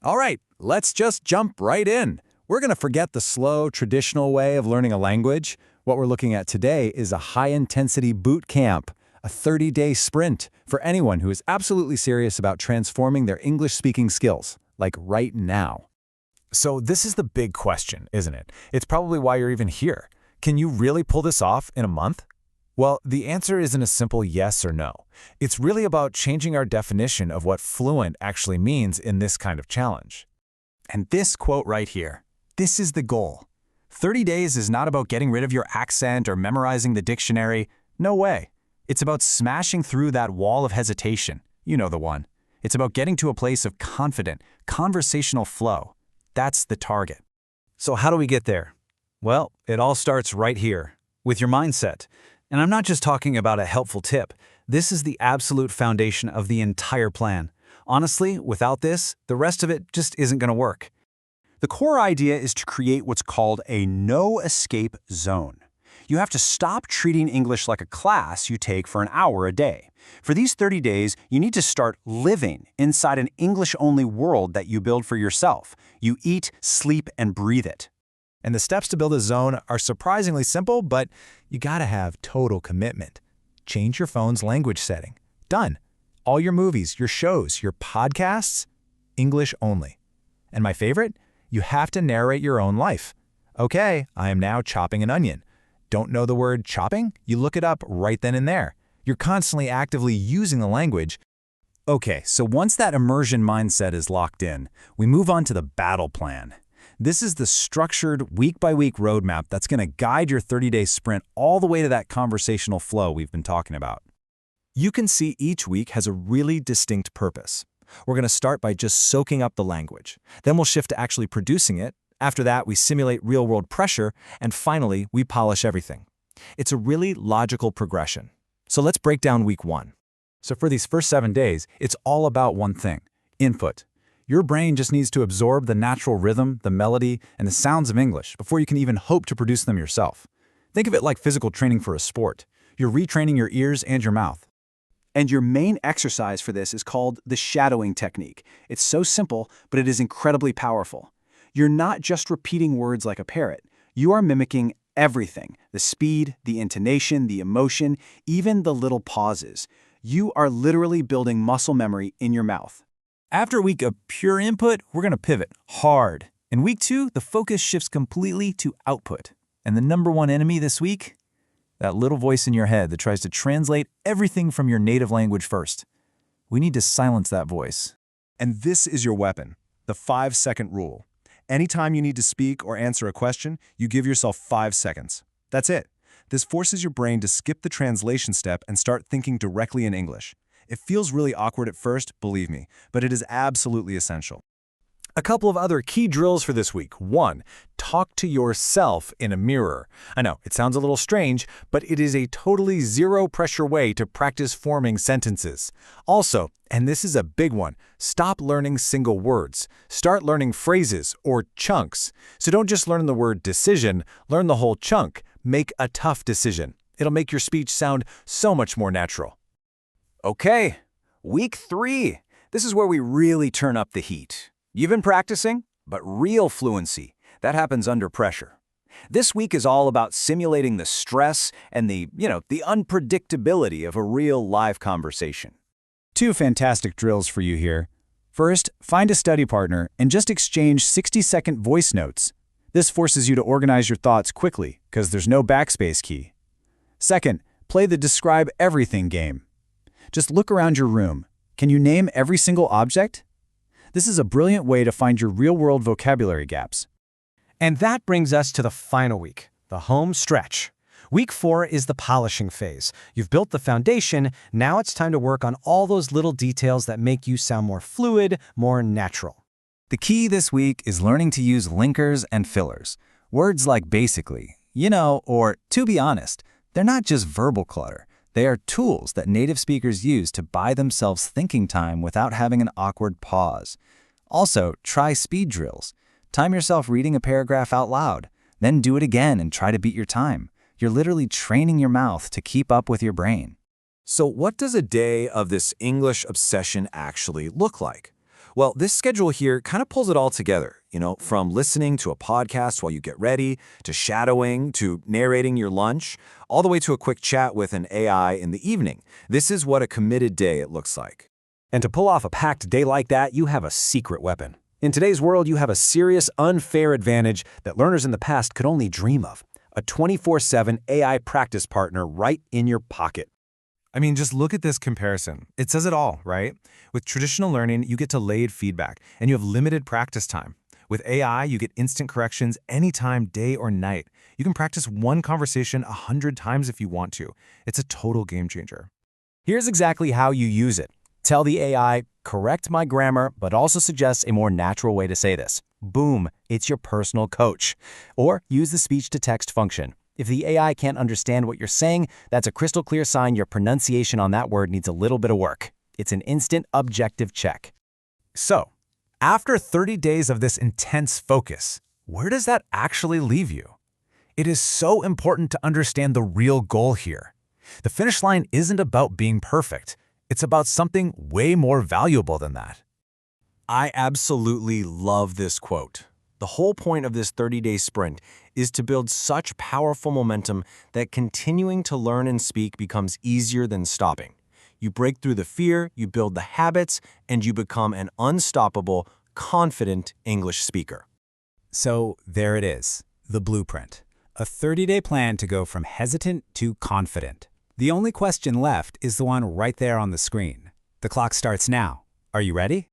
All right, let's just jump right in. We're going to forget the slow, traditional way of learning a language. What we're looking at today is a high-intensity boot camp, a 30-day sprint for anyone who is absolutely serious about transforming their English-speaking skills, like right now. So this is the big question, isn't it? It's probably why you're even here. Can you really pull this off in a month? Well, the answer isn't a simple yes or no. It's really about changing our definition of what fluent actually means in this kind of challenge. And this quote right here, this is the goal. 30 days is not about getting rid of your accent or memorizing the dictionary. No way. It's about smashing through that wall of hesitation. You know the one. It's about getting to a place of confident, conversational flow. That's the target. So how do we get there? Well, it all starts right here, with your mindset. And I'm not just talking about a helpful tip. This is the absolute foundation of the entire plan. Honestly, without this, the rest of it just isn't going to work. The core idea is to create what's called a no-escape zone. You have to stop treating English like a class you take for an hour a day. For these 30 days, you need to start living inside an English-only world that you build for yourself. You eat, sleep, and breathe it. And the steps to build a zone are surprisingly simple, but you gotta have total commitment. Change your phone's language setting. Done. All your movies, your shows, your podcasts, English only. And my favorite? You have to narrate your own life. Okay, I am now chopping an onion. Don't know the word chopping? You look it up right then and there. You're constantly actively using the language. Okay, so once that immersion mindset is locked in, we move on to the battle plan. This is the structured, week-by-week roadmap that's going to guide your 30-day sprint all the way to that conversational flow we've been talking about. You can see each week has a really distinct purpose. We're going to start by just soaking up the language. Then we'll shift to actually producing it. After that, we simulate real-world pressure. And finally, we polish everything. It's a really logical progression. So let's break down week 1. So for these first 7 days, it's all about one thing: input. Your brain just needs to absorb the natural rhythm, the melody, and the sounds of English before you can even hope to produce them yourself. Think of it like physical training for a sport. You're retraining your ears and your mouth. And your main exercise for this is called the shadowing technique. It's so simple, but it is incredibly powerful. You're not just repeating words like a parrot. You are mimicking everything: the speed, the intonation, the emotion, even the little pauses. You are literally building muscle memory in your mouth. After a week of pure input, we're going to pivot hard. In week 2, the focus shifts completely to output. And the number one enemy this week? That little voice in your head that tries to translate everything from your native language first. We need to silence that voice. And this is your weapon, the 5-second rule. Anytime you need to speak or answer a question, you give yourself 5 seconds. That's it. This forces your brain to skip the translation step and start thinking directly in English. It feels really awkward at first, believe me, but it is absolutely essential. A couple of other key drills for this week. 1, talk to yourself in a mirror. I know, it sounds a little strange, but it is a totally zero-pressure way to practice forming sentences. Also, and this is a big one, stop learning single words. Start learning phrases or chunks. So don't just learn the word decision, learn the whole chunk. Make a tough decision. It'll make your speech sound so much more natural. Okay, week 3. This is where we really turn up the heat. You've been practicing, but real fluency, that happens under pressure. This week is all about simulating the stress and the unpredictability of a real live conversation. 2 fantastic drills for you here. First, find a study partner and just exchange 60-second voice notes. This forces you to organize your thoughts quickly because there's no backspace key. Second, play the describe everything game. Just look around your room. Can you name every single object? This is a brilliant way to find your real-world vocabulary gaps. And that brings us to the final week, the home stretch. Week 4 is the polishing phase. You've built the foundation, now it's time to work on all those little details that make you sound more fluid, more natural. The key this week is learning to use linkers and fillers. Words like basically, or to be honest, they're not just verbal clutter. They are tools that native speakers use to buy themselves thinking time without having an awkward pause. Also, try speed drills. Time yourself reading a paragraph out loud, then do it again and try to beat your time. You're literally training your mouth to keep up with your brain. So what does a day of this English obsession actually look like? Well, this schedule here kind of pulls it all together, from listening to a podcast while you get ready, to shadowing, to narrating your lunch, all the way to a quick chat with an AI in the evening. This is what a committed day it looks like. And to pull off a packed day like that, you have a secret weapon. In today's world, you have a serious, unfair advantage that learners in the past could only dream of. A 24/7 AI practice partner right in your pocket. I mean, just look at this comparison. It says it all, right? With traditional learning, you get delayed feedback, and you have limited practice time. With AI, you get instant corrections anytime, day or night. You can practice one conversation 100 times if you want to. It's a total game changer. Here's exactly how you use it. Tell the AI, correct my grammar, but also suggest a more natural way to say this. Boom, it's your personal coach. Or use the speech-to-text function. If the AI can't understand what you're saying, that's a crystal clear sign your pronunciation on that word needs a little bit of work. It's an instant, objective check. So, after 30 days of this intense focus, where does that actually leave you? It is so important to understand the real goal here. The finish line isn't about being perfect. It's about something way more valuable than that. I absolutely love this quote. The whole point of this 30-day sprint is to build such powerful momentum that continuing to learn and speak becomes easier than stopping. You break through the fear, you build the habits, and you become an unstoppable, confident English speaker. So there it is, the blueprint. A 30-day plan to go from hesitant to confident. The only question left is the one right there on the screen. The clock starts now. Are you ready?